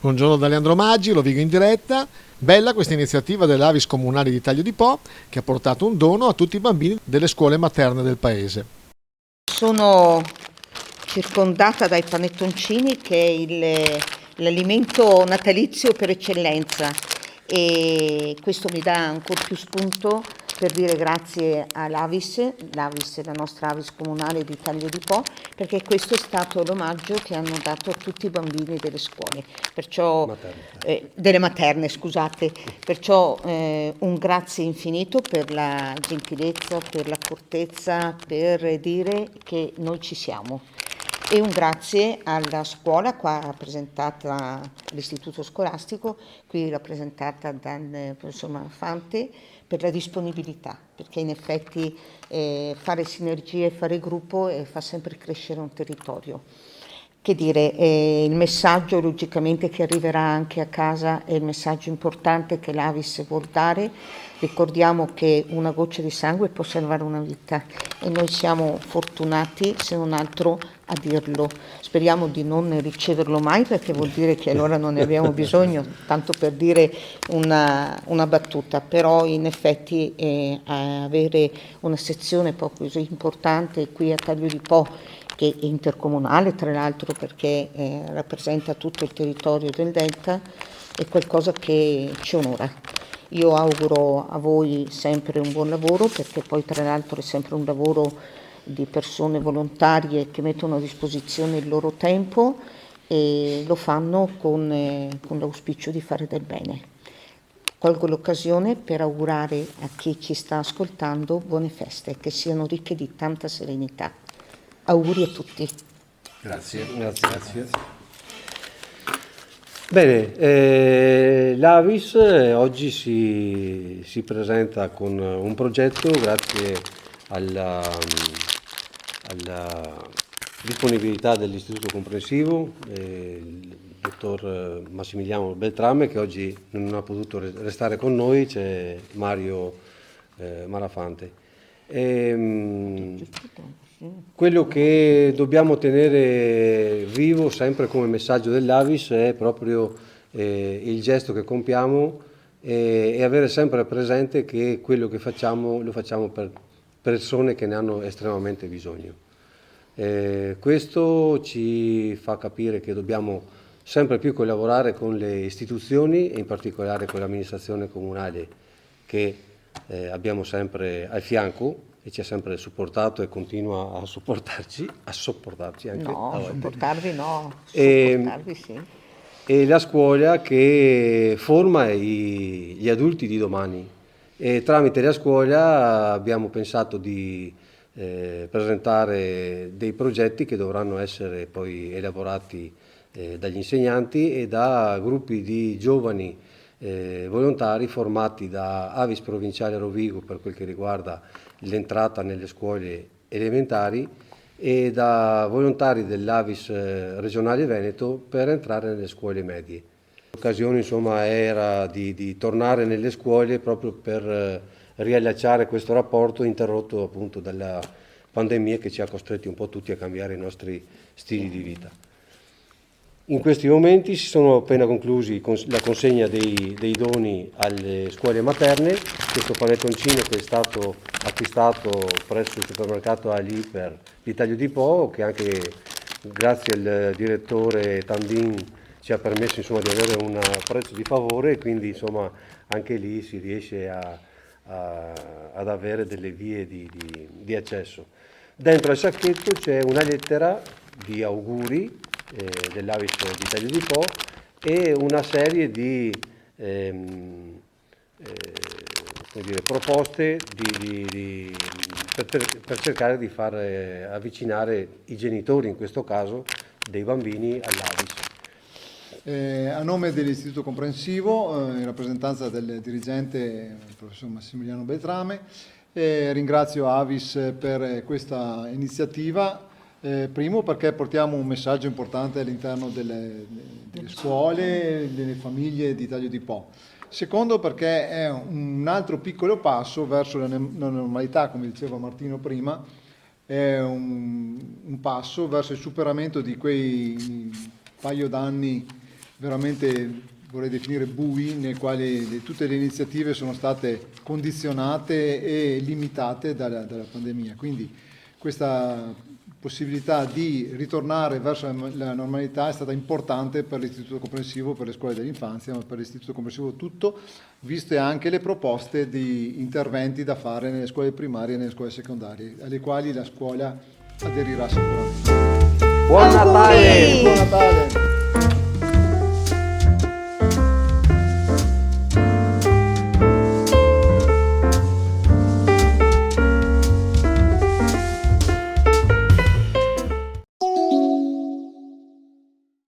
Buongiorno da Leandro Maggi, lo Vigo in diretta. Bella questa iniziativa dell'Avis Comunale di Taglio di Po che ha portato un dono a tutti i bambini delle scuole materne del paese. Sono circondata dai panettoncini che è l'alimento natalizio per eccellenza e questo mi dà ancora più spunto per dire grazie all'Avis, l'Avis è la nostra Avis Comunale di Taglio di Po, perché questo è stato l'omaggio che hanno dato a tutti i bambini delle scuole, perciò delle materne, scusate, perciò un grazie infinito per la gentilezza, per l'accortezza, per dire che noi ci siamo. E un grazie alla scuola qua rappresentata, l'istituto scolastico, qui rappresentata dal professor Manfante, per la disponibilità, perché in effetti fare sinergie, fare gruppo fa sempre crescere un territorio. Che dire, il messaggio logicamente che arriverà anche a casa è il messaggio importante che l'Avis vuol dare. Ricordiamo che una goccia di sangue può salvare una vita e noi siamo fortunati, se non altro, a dirlo. Speriamo di non riceverlo mai perché vuol dire che allora non ne abbiamo bisogno, tanto per dire una battuta, però in effetti avere una sezione proprio così importante qui a Taglio di Po, che è intercomunale tra l'altro perché rappresenta tutto il territorio del Delta, è qualcosa che ci onora. Io auguro a voi sempre un buon lavoro perché poi tra l'altro è sempre un lavoro di persone volontarie che mettono a disposizione il loro tempo e lo fanno con l'auspicio di fare del bene. Colgo l'occasione per augurare a chi ci sta ascoltando buone feste, che siano ricche di tanta serenità. Auguri a tutti. Grazie. Bene, l'Avis oggi si presenta con un progetto grazie alla disponibilità dell'Istituto Comprensivo, il dottor Massimiliano Beltrame che oggi non ha potuto restare con noi, c'è Mario Marafante. Quello che dobbiamo tenere vivo sempre come messaggio dell'Avis è proprio il gesto che compiamo e avere sempre presente che quello che facciamo lo facciamo per persone che ne hanno estremamente bisogno. Questo ci fa capire che dobbiamo sempre più collaborare con le istituzioni e in particolare con l'amministrazione comunale che abbiamo sempre al fianco e ci ha sempre supportato e continua a sopportarci anche. No, sopportarvi no, sopportarvi sì. E la scuola che forma gli adulti di domani e tramite la scuola abbiamo pensato di presentare dei progetti che dovranno essere poi elaborati dagli insegnanti e da gruppi di giovani volontari formati da Avis Provinciale Rovigo per quel che riguarda l'entrata nelle scuole elementari e da volontari dell'Avis regionale Veneto per entrare nelle scuole medie. L'occasione insomma era di tornare nelle scuole proprio per riallacciare questo rapporto interrotto appunto dalla pandemia che ci ha costretti un po' tutti a cambiare i nostri stili di vita. In questi momenti si sono appena conclusi la consegna dei doni alle scuole materne, questo panettoncino che è stato acquistato presso il supermercato Aliper di Taglio di Po, che anche grazie al direttore Tandin ci ha permesso insomma, di avere un prezzo di favore e quindi insomma, anche lì si riesce ad avere delle vie di accesso. Dentro al sacchetto c'è una lettera di auguri dell'Avis di Taglio di Po e una serie di proposte per cercare di far avvicinare i genitori, in questo caso, dei bambini all'Avis. A nome dell'Istituto Comprensivo, in rappresentanza del dirigente il professor Massimiliano Beltrame, ringrazio Avis per questa iniziativa. Primo perché portiamo un messaggio importante all'interno delle scuole, delle famiglie di Taglio di Po. Secondo perché è un altro piccolo passo verso la normalità, come diceva Martino prima, è un passo verso il superamento di quei paio d'anni veramente vorrei definire bui, nei quali tutte le iniziative sono state condizionate e limitate dalla pandemia. Quindi questa possibilità di ritornare verso la normalità è stata importante per l'Istituto Comprensivo, per le scuole dell'infanzia, ma per l'Istituto Comprensivo tutto, viste anche le proposte di interventi da fare nelle scuole primarie e nelle scuole secondarie, alle quali la scuola aderirà sicuramente. Buon Natale! Buon Natale!